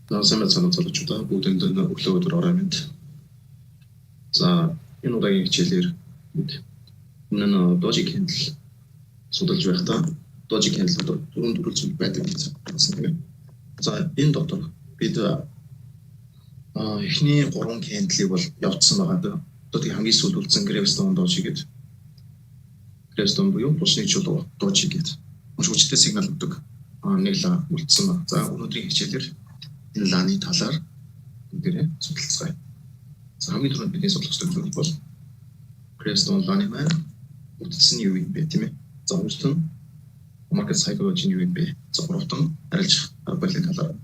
Сайн залуучуудаа бүгдэнд өглөө өдөр орой мэнд. За энэ удаагийн хичээлээр энэ Doji Candle судалж байхдаа Doji Candle дөрвөн төрөлцөл байдаг гэж байна. За энэ дотор бид эхний 3 candle-ыг бол явуулсан байгаа. Одоо тийм хамгийн сүүлд үлдсэн Gravestone Doji гэдэг. Gravestone буюу бусны чулуу Doji гэдэг. Мөчтэй сигнал өгдөг нэг л үлдсэн байна. За өнөөдрийн хичээлээр энэ лааны талаар бүгдээрээ судалцгаая. За хамгийн түрүүнд бидний судлах ёстой зүйл бол Gravestone лааны маань үлдсэн юу юм бэ тийм ээ. За өөрөлдөн market psychology юу юм бэ? За гуравтан арилжих арга барилын талаар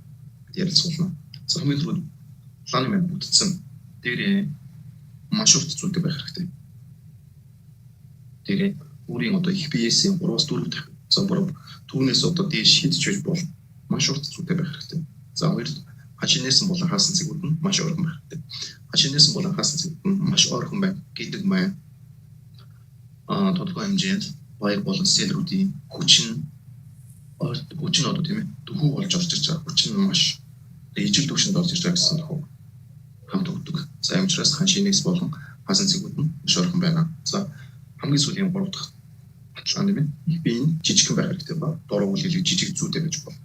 ярилцуулна. За хамгийн түрүүнд лааны маань үлдсэн дээрээ маш урт зүйлтэй байх хэрэгтэй. Дээрээ өөрийн одоо их биесийн 3-4 дахин за түүнээс одоо дээш хидж байж бол маш урт зүйлтэй байх хэрэгтэй. За хоёр хашинээсэн болон хаасан цэгүүд нь маш ойрхон байх хэрэгтэй. Хашинээсэн болон хаасан цэгүүд нь маш ойрхон байх гэдэг маань тодорхой хэмжээнд баяр болон селлерүүдийн хүчин одоо тийм ээ төхөв болж орж ирж байгаа. Хүчин нь маш ижил төвшөнд орж ирж байгаа гэсэн төхөв хамт өгдөг. За юм учраас хашинээс болон хаасан цэгүүд нь маш ойрхон байна. За хамгийн сүүлийн 3 дахь баталгаа нэмээ биеийн жижигхэн байх хэрэгтэй ба дороо үлгэл жижиг зүйтэй байж болно.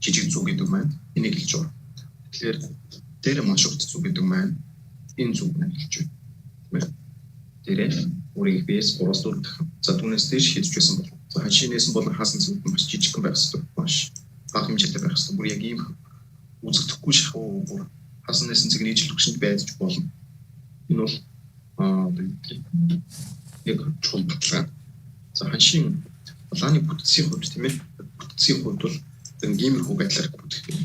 Жижиг зүг гэдэг маань энийг хэлж байгаа. Тэгэхээр дээр маш урт зүг гэдэг маань энэ зүг нь хэлж байна. Дээрээ өөрийн биес 3-4 дахин за түүнээс дээш хийж байсан бол за хашинээс болон хаасан цэгүүд нь маш жижигхэн байх хэрэгтэй. Маш бага хэмжээтэй байх хэрэгтэй. Бүр яг ийм үзэгдэхгүй шахуу хаснаас цэг нь ижил төвшөнд байж болно. Энэ бол яг чухал баталгаа. За хашийн лааны бүтцийн хувьд тийм ээ бүтцийн хувьд бол геймерхүү байдлаар бүтэх юм.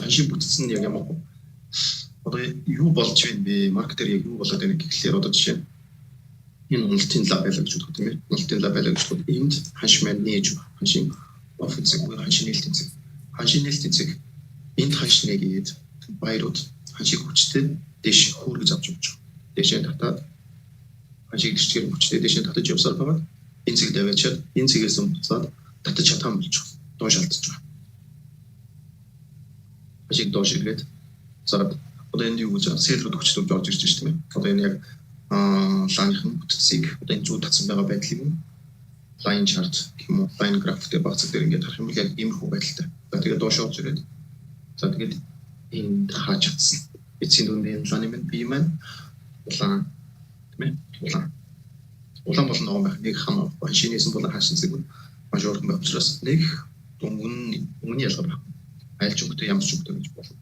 Хашийн бүтцэн нь яг ямар вэ? Одоо юу болж байна бэ? Маркетер яг юу болоод байна гэхлээр одоо жишээ энэ уналтын лаб байлаа гэж бодох тийм ээ. Уналтын лаб байлаа гэж бодоход энд хаш маань нээж хашийн офицер буюу хашийн нээлтийн цэг. Хашийн нээлтийн цэг энд хаш нэгээд баярууд хашийг хүчтэй дэш хөөргөж авч явж байгаа. Дэшээ татаад хашийг гэрчгээр хүчтэй дэшээ татаж явсаар байгаа. Энэ цэг даваачаад энэ цэгээс буцаад татаж чадсан болж байгаа. Доош алдаж байгаа. Хашийг доош ирээд за одоо энэ юу гэж селлерүүд хүчтэй орж ирж байна тийм ээ. Одоо энэ яг лааныхын бүтцийг одоо энэ зүү татсан байгаа байдлыг line chart гэх юм уу line graph дээр багцаг дээр ингээд харах юм бол яг иймэрхүү байдалтай. За тэгээд доош орж ирээд за тэгээд энэ хааж чадсан. Эцсийн дүндээ энэ лааны маань бие маань улаан тийм ээ улаан болон ногоон байх нэг хам шинээсэн болон хаасан цэг маш өргөн байх учраас нэг өмнө ялгаа байх. Айл ч өгдөө ямар ч өгдөө гэж болно.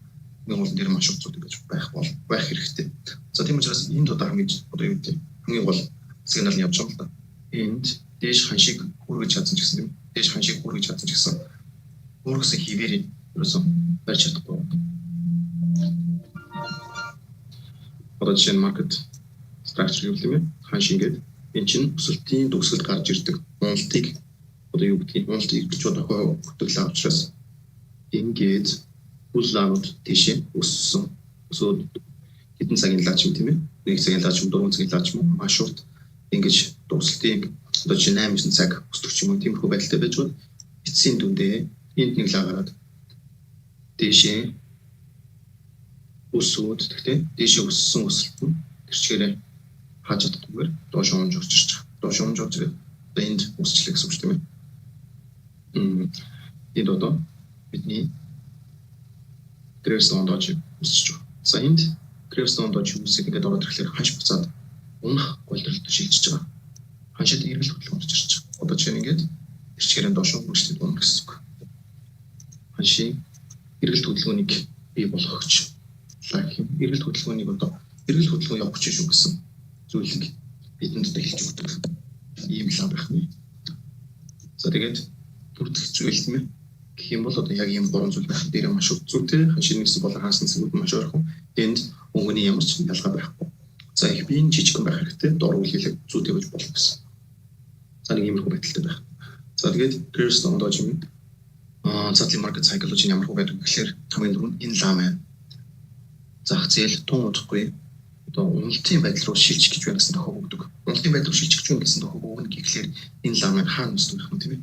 Нэг бол нэр маш урт зүйл гэж байх хэрэгтэй. За тийм учраас энд одоо хамгийн одоо юу гэдэг хамгийн гол сигнал нь явж байгаа юм л да. Энд дээш ханшиг хүргэж чадсан ч гэсэн тийм дээш ханшиг хүргэж чадсан ч гэсэн өөрөөсөө хിവэр ерөөсөө барьж чадахгүй. Одоо жишээ нь market structure юм тийм ээ ханшиг гэдэг энэ чинь өсөлтийн төгсөлд гарч ирдэг уналтыг одоо юу гэдгийг уналтыг ч одоо хөтөлөө авчраас ингээд улаанууд тийшээ өссөн. Өсөөд хэдэн цагийн лаач юм тийм ээ. 1 цагийн лаач юм 4 цагийн лаач юм маш урт ингэж төгсөлтийг одоо 8-9 цаг өсдөг ч юм уу тиймэрхүү байдалтай байж бол эцсийн дүндээ энд нэг лаа гараад тийшээ өсөөд тэгтээ тийшээ өссөн өсөлт нь тэрчээрээ хааж чаддаггүйгээр доош унж орж ирж байгаа. Доош унж орж ирээд энд өсчлээ гэсэн үг тийм ээ. Энд одоо бидний Gravestone Doji үсэж байгаа. За энд Gravestone Doji үсэх ингээд ороод ирэхлээр ханш буцаад унах голдролт шилжиж байгаа. Ханшид эргэл хөдөлгөөн орж ирж байгаа. Одоо чинь ингээд ирчгээрэн доош үргэлжлээд унах гэсэн үг. Ханшийн эргэл хөдөлгөөнийг бий болгохч. Эргэл хөдөлгөөнийг одоо эргэл хөдөлгөөн явууч шүү гэсэн зүйлийг бидэнд одоо хэлж өгдөг. Ийм л байх нь. За тэгээд бүрдэх зүйл юм ээ. Гэх юм бол одоо яг ийм 3 зүйл байх дээр маш их зүйтэй хашинээс болон хаасан цэгүүд маш ойрхон энд өнгөний ямар ч ялгаа байхгүй. За их биеийн жижигхэн байх хэрэгтэй дор үлгэлэг зүйтэй байж болох гэсэн. За нэг иймэрхүү байдалтай байх. За тэгээд Gravestone Doji задлын market psychology ямар хөө байдаг гэхээр хамгийн түрүүнд энэ лаа маань зах зээл тун удахгүй одоо уналтын байдал руу шилжих гэж байна гэсэн тохиог өгдөг. Уналтын байдал руу шилжих гэж байна гэсэн тохиог өгнө гэхлээр энэ лаа маань хаана өсдөг юм тийм ээ.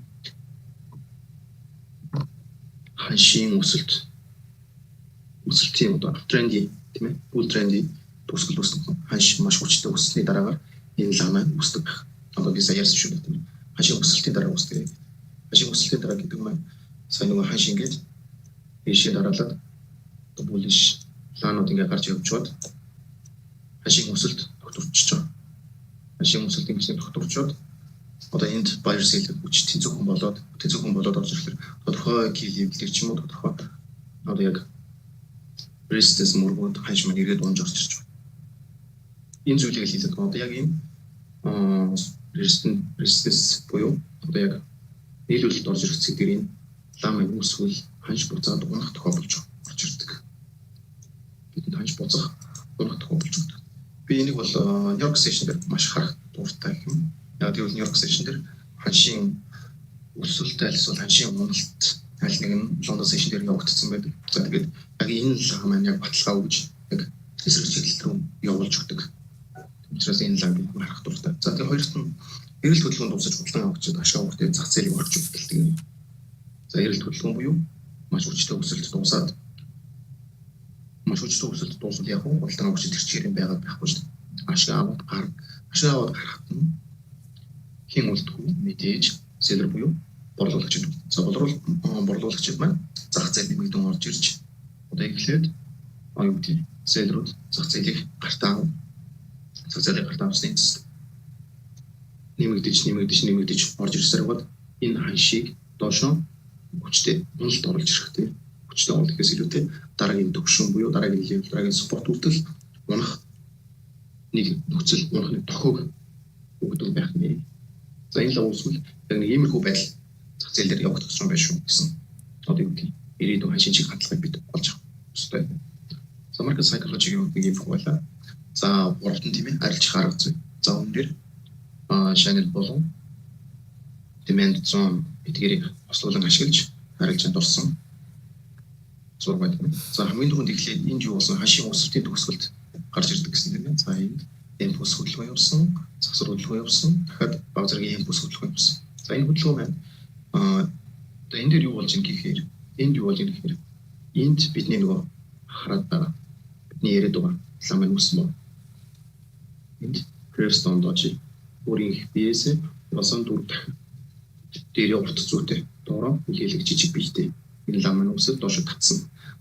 Ханшийн өсөлт өсөлтийн одоо тренди тийм ээ bull тренди төгсгөл үүсдэг ханш маш хүчтэй өссөний дараагаар энэ лам маань үүсдэг байх. Одоо би сая ярьсан шүү дээ тийм ээ. Ханшийн өсөлтийн дараа үүсдэг. Ханшийн өсөлтийн дараа гэдэг маань сайн нөгөө ханш ингээд ийшээ дараалаад одоо bullish лаанууд ингээд гарч явж чад ханшийн өсөлт тогтворчж байгаа. Ханшийн өсөлт ингээд тогтворчод одоо энд buyer sale хүч тэнцвэрхэн болоод орж ирэхээр тодорхой key level-ийг ч юм уу тодорхой одоо яг resistance мөргөнд ханш маань ирээд унж орж ирж байна. Энэ зүйлийг хэлээд одоо яг энэ resistance буюу одоо яг нийлүүлэлт орж ирэх зэг дээр энэ лам маань үүсвэл ханш буцаад унах тохиолдолж орж ирдэг. Гэтэл ханш буцах унах тохиолдолж ирдэг. Би энийг бол Нью-Йорк сешн дээр маш харах дуртай юм. Яг тийм Нью-Йорк сешн дээр ханшийн өсөлттэй альсвал ханшийн уналт аль нэг нь Лондон сешн дээр явагдсан байдаг. За тэгээд яг энэ лам маань яг баталгаа өгж яг эсрэг чиглэл рүү явуулж өгдөг. Учираас энэ ламыг харах дуртай. За тэгээд хоёрт нь эрэлт хөдөлгөөнд дуусаж худалдан авахчид ашиг авахтай зах зээлийг орж өгдөг. За эрэлт хөдөлгөөн буюу маш хүчтэй өсөлт дуусаад яг худалдан авахчид тэр чигээр байгаад байхгүй шүү дээ. Ашиг аваад гарахад нь хин үлдэхгүй мэдээж селлер буюу борлуулагчид. За борлуулагчид маань зах зээл нэмэгдэн орж ирж одоо эхлээд оюутны селлерүүд зах зээлийг гартаа авсны нэмэгдэж орж ирсээр бод энэ ханшийг доошоо хүчтэй уналт оруулж ирэхтэй хүчтэй оруулахээс илүүтэй дараагийн төвшин буюу дараагийн левел дараагийн спорт үйлдэл унах нэг нөхцөл унахны тохиог өгдөг байх нэ. За энэ л үүсвэл яг нэг иймэрхүү байдал зах зээл дээр явагдах юм байна шүү гэсэн. Одоо юу гэдэг ирээдүйн ханшийн чиг хандлагыг бид олж авах ёстой. За маркет psychology-ийн нэг юм байна. За гуравт нь тийм ээ арилжих арга зүй. За үүн дээр channel болон demand zone эдгээрийг ослуулан ашиглаж арилжаанд орсон зураг байна. За хамгийн түрүүнд эхлээд энд юу болсон ханшийн өсөлтийн төгсгөлд гарч ирдэг гэсэн тийм ээ. За энд импульс хөдөлгөөн явуулсан, засвар хөдөлгөөн явуулсан, дахиад баг зэргийн импульс хөдөлгөөн явуулсан. За энэ хөдөлгөөн маань одоо энэ дээр юу болж ийн гэхээр энд бидний нөгөө хараад байгаа бидний яриад байгаа лам маань үсэн ба. Энд Crestone дожи өөрийн биесээ басан дүр дээр урт зүйтэй доороо хилэг жижиг биетэй энэ лам маань үсэд доош татсан.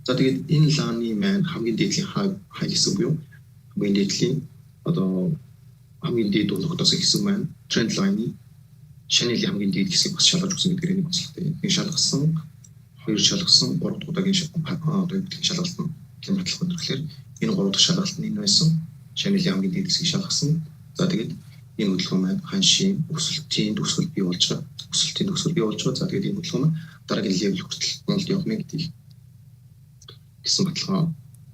За тэгээд энэ ламны маань хамгийн дээдлийн хай гэсэн буюу хамгийн дээдлийн одоо хамгийн дээд болгодоос ихсэн маань тренд лайны шаналын хамгийн дээд хэсгийг бас шалгаж өгсөн гэдгээр нэг онцлогтой. Энэ шалгасан, хоёр шалгасан, гурав дахь удаагийн одоо юу гэдэг шалгалт нь хэмжлэх өндөрлөөр энэ гурав дахь шалгалт нь энэ байсан. Шаналын хамгийн дээд хэсгийг шалгасан. За тэгээд энэ хөдөлгөөн маань ханшийн өсөлтийн төгсгөл бий болж байгаа. За тэгээд энэ хөдөлгөөн маань дараагийн левел хүртэл уналт явах мэй гэдэг гэсэн баталгаа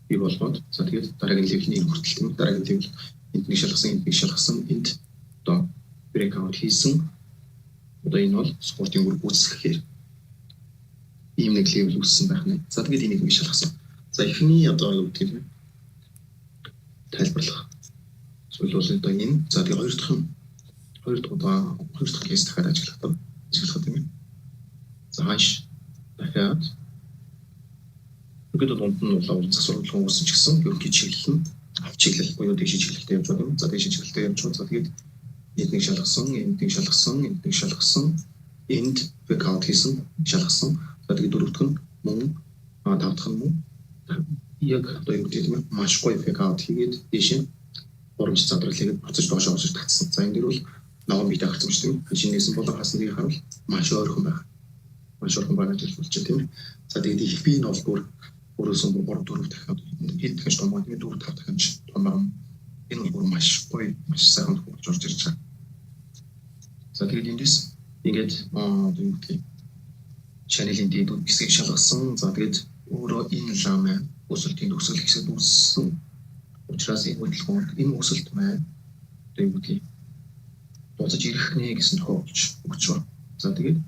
бий болгоод за тэгээд дараагийн левелний хүртэл тийм дараагийн левел энд нэг шалгасан энд одоо breakout хийсэн одоо энэ бол спортын үр гүйцэтгэхээр ийм нэг левел үүссэн байх нэ. За тэгээд энийг нэг шалгасан. За эхний одоо юу гэдэг вэ? Тайлбарлах зүйл бол одоо энэ за тэгээд хоёр дахь кейс дахиад ажиллах тийм ээ. За ханш дахиад ингээд дунд нь бол засвар хөдөлгөөн үүссэн ч гэсэн ерөнхий чиглэл нь авч чиглэл буюу дэш чиглэлтэй явж байгаа юм. За дэш чиглэлтэй явж байгаа. За тэгээд энд нэг шалгасан, энд breakout хийсэн, шалгасан. За тэгээд дөрөвдөх нь мөн тавдах нь мөн яг одоо юу гэдэг юм маш гоё breakout хийгээд дэшээ урамж задралыг буцаж доошоо орж татсан. За энэ дэр бол ногоон бит ахарсан шүү дээ. Шинээсэн болон хасныг харуул маш ойрхон байна. Маш ойрхон байна гэж болж байна тийм ээ. За тэгээд их би нь бол өөрөөсөө 3 4 дахиад хэд дахин томоо тийм 4 5 дахин томоо энэ бол маш гоё маш сайхан болж орж ирж байгаа. За тэгээд эндээс ингээд юу гэдэг channel-ийн дэд хэсгийг шалгасан. За тэгээд өөрөө энэ лам маань өсөлтийн төгсгөл хэсэгт үүссэн. Учираас энэ хөдөлгөөнд энэ өсөлт маань юу гэдэг буцаж ирэх нэ гэсэн тохиолдож өгч байна. За тэгээд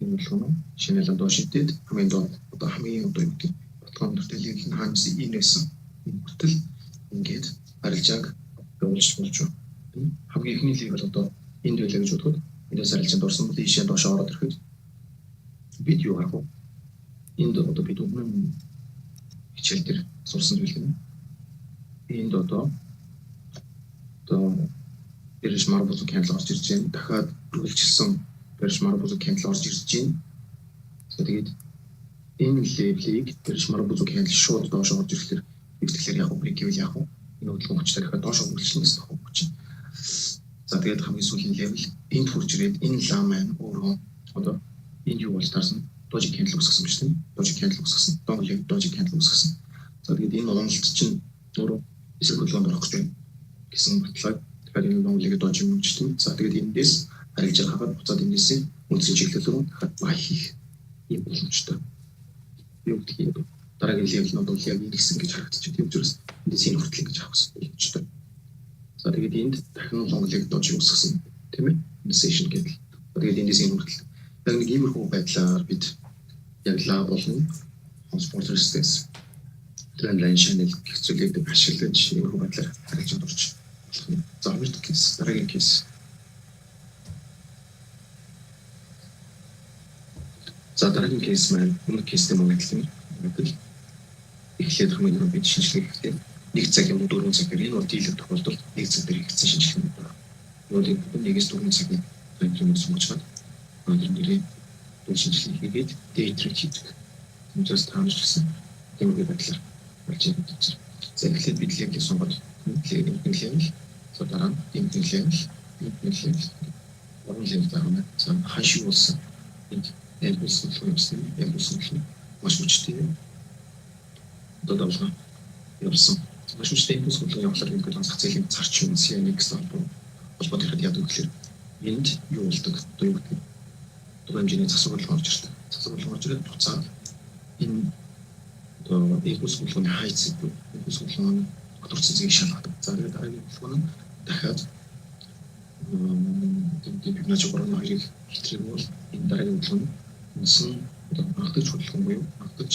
энэ хөдөлгөөн channel-д доошидээд хамгийн одоо юу гэдэг баталгааны төлөвийг хаанаас инээсэн. Энэ хүртэл ингээд арилжааг явуулж болж байна. Хамгийн ихний левел одоо энд байлаа гэж бодоход эндээс арилжаанд орсон бол ийшээ доошоо ороод ирэхэд бид юу харах вэ? Энд одоо бид өмнө хичээл дээр сурсан зүйл юм. Энд одоо Parish Marble candle орж ирж байна. Дахиад үргэлжилсэн Parish Marble candle орж ирж байна. Тэгээд энэ level-ийг Parish Marble candle шууд доош орж ирэхээр тэгэхээр яг break гэвэл яг энэ хөдөлгөөн хүчтэй дахиад доош үргэлжлэнэ гэсэн үг чинь. За тэгээд хамгийн сүүлийн level энд хурж ирээд энэ lam маань өөрөө одоо энэ юу болж таарсан doji candle үсгэсэн биш тийм. Doji candle үсгэсэн. Doji candle үсгэсэн. За тэгээд энэ уламжлалт чинь өөрөө эсрэг хөдөлгөөнд орох гэж байна гэсэн баталгааг тэгэхээр энэ номлыг доji мөнгөчтөн. За тэгээд эндээс харилцаа хагаад буцаад эндээс үндсэн чиглэл рүү дахиад бай хийх юм боломжтой. Юу гэдгийг дараагийн level-д бол яг ингэсэн гэж харагдчих. Тийм учраас эндээс энэ хүртэл ингэж авах боломжтой. За тэгээд энд дахин номлыг доji үсгэсэн тийм ээ. Энэ session гэдэг. Тэгээд эндээс энэ хүртэл яг нэг иймэрхүү байдлаар бид яг лаб болон transport resistance trendline channel гэх зүйлийг ашиглаж иймэрхүү байдлаар харилцаад орж болох юм. За хоёрт кейс дараагийн кейс. За дараагийн кейс маань өмнөх кейстэй мөнгөлтөн эхлээд хамгийн бид шинжилгээ хийхдээ 1 цаг юм 4 цаг гэх энэ бол дийлэх тохиолдолд 1 цаг дээр хийгдсэн шинжилгээ байна. Өөрөөр хэлбэл 1-4 цагийн юм сумчаад өнөөдөр шинжилгээ хийгээд data хийдэг. Just таамж гэсэн тиймэрхүү байдлаар болж байгаа. За эхлээд бид level сонгоод level за дараа нь level орон level дараа нь хашиг болсон энэ бүсэлхэн маш хүчтэй одоо давлага явсан. Маш хүчтэй бүсэлхэн явахлаар ингээд зах зээлийн зарчим CNX холбоод ихэд яадаг гэхээр энд юу болдог одоо юу гэдэг хэмжээний засварлаг орж ирдэг. Засварлаг орж ирээд буцаад энэ одоо бүсэлхний хайц бүсэлхний өдөрцөн зэгийг шалгадаг. За тэгээд дараагийн бүсэлхэн дахиад гипноз програм хоёрыг хэтрэх бол энэ дараагийн бүсэлхэн нсэн одоо анхдагч хөдөлгөөн буюу анхдагч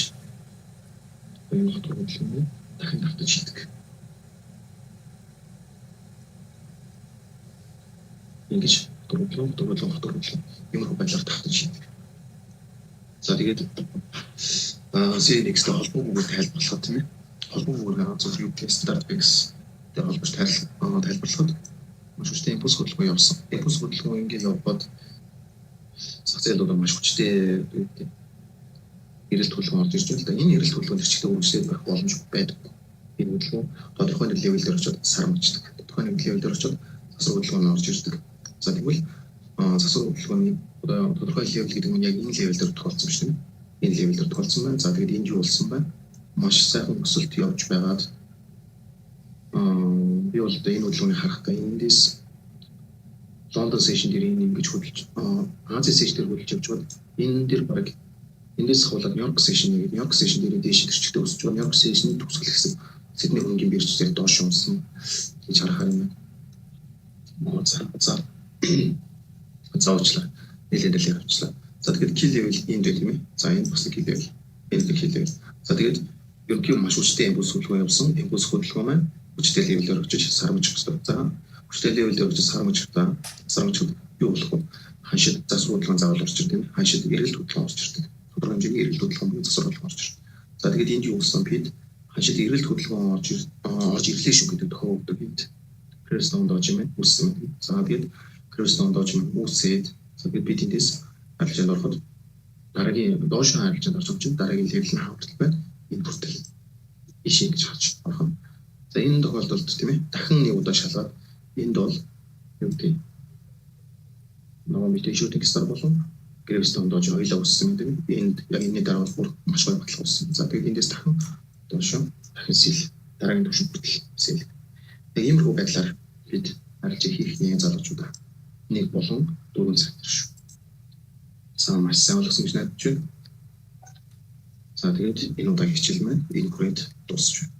энэ хот хөдөлгөөний дахин давтаж хийдэг. Ингэж хөдөлгөөн юмруу байдлаар давтаж хийдэг. За тэгээд CNX-тэй холбоогүй тайлбарлахад тийм ээ. Холбоогүй зөв юу гэх стандарт бэкс дээр холбож тайлбарлахад маш хүчтэй импульс хөдөлгөөн явсан. Импульс хөдөлгөөн ингээд явбад зах зээлүүд маш хүчтэй эрэлт хөдөлгөөн орж ирж байна. Энэ эрэлт хөдөлгөөн чиглэлд үргэлжлээд байх боломж байдаг. Энэ хөдөлгөөн тодорхой нэг левел дээр очиод сармждаг. Тодорхой нэг левел дээр очиод засвар хөдөлгөөн орж ирдэг. За тэгвэл засвар хөдөлгөөний тодорхой левел гэдэг нь яг энэ левел дээр тохиолдсон биш үү? Энэ левел дээр тохиолдсон байна. За тэгээд энд юу болсон байна? Маш сайхан өсөлт явж байгаад би бол энэ хөдөлгөөний харахтаа эндээс London session дээр ингэж хөдөлж Ази session дээр хөдөлж явж байна. Энэ дээр баг эндээс хавуулаад New York session дээр дээш гэрчтэй өсөж байгаа. New York session төгсгөл гэсэн Сидней хөнгөн биржээр доош унсан гэж харахаар юм байна. Заавчлаа нэлээд л явуулчлаа. За тэгээд kill level энд байх юм ээ. За энэ бас kill level. Энэ kill level. За тэгээд ерөнхийдөө маш хүчтэй импульс хөдөлгөөн явсан. Импульс хөдөлгөөн маань хүчтэй level-ээр очиж сармж өгсөн. За хүчтэй level-ээр очиж сармжууд юу болох вэ? Ханшид засвар хөдөлгөөн заавал орж ирдэг. Ханшид эрэлт хөдөлгөөн орж ирдэг. Тодорхой хэмжээний эрэлт хөдөлгөөн засвар хөдөлгөөн орж ирдэг. За тэгээд энд юу болсон бид ханшид эрэлт хөдөлгөөн орж ирлээ шүү гэдэг тохиолддог энд. Crestone Doji маань үүссэн. За тэгээд Crestone Doji үүсээд за бид эндээс харилцаанд ороход дараагийн доош харилцаанд орж байгаа чинь дараагийн level нь хавтал байна. Энэ хүртэл ишээ гэж харж орох. За энэ тохиолдолд тийм ээ дахин нэг удаа шалгаад энд бол юу гэдэг нөгөө shooting star болон Crestone Doji хоёулаа үүссэн гэдэг. Энд яг энэ дараа бол бүр маш гоё баталгаа үүссэн. За тэгээд эндээс дахин доош дахин сэл дараагийн түвшин хүртэл сэл. Яг иймэрхүү байдлаар бид харилцаа хийх нэг залуучуудаа 1 болон 4 цаг дээр шүү. За маш сайн ойлгосон гэж найдаж байна. За тэгээд энэ удаагийн хичээл маань энэ хүрээд дуусч байна.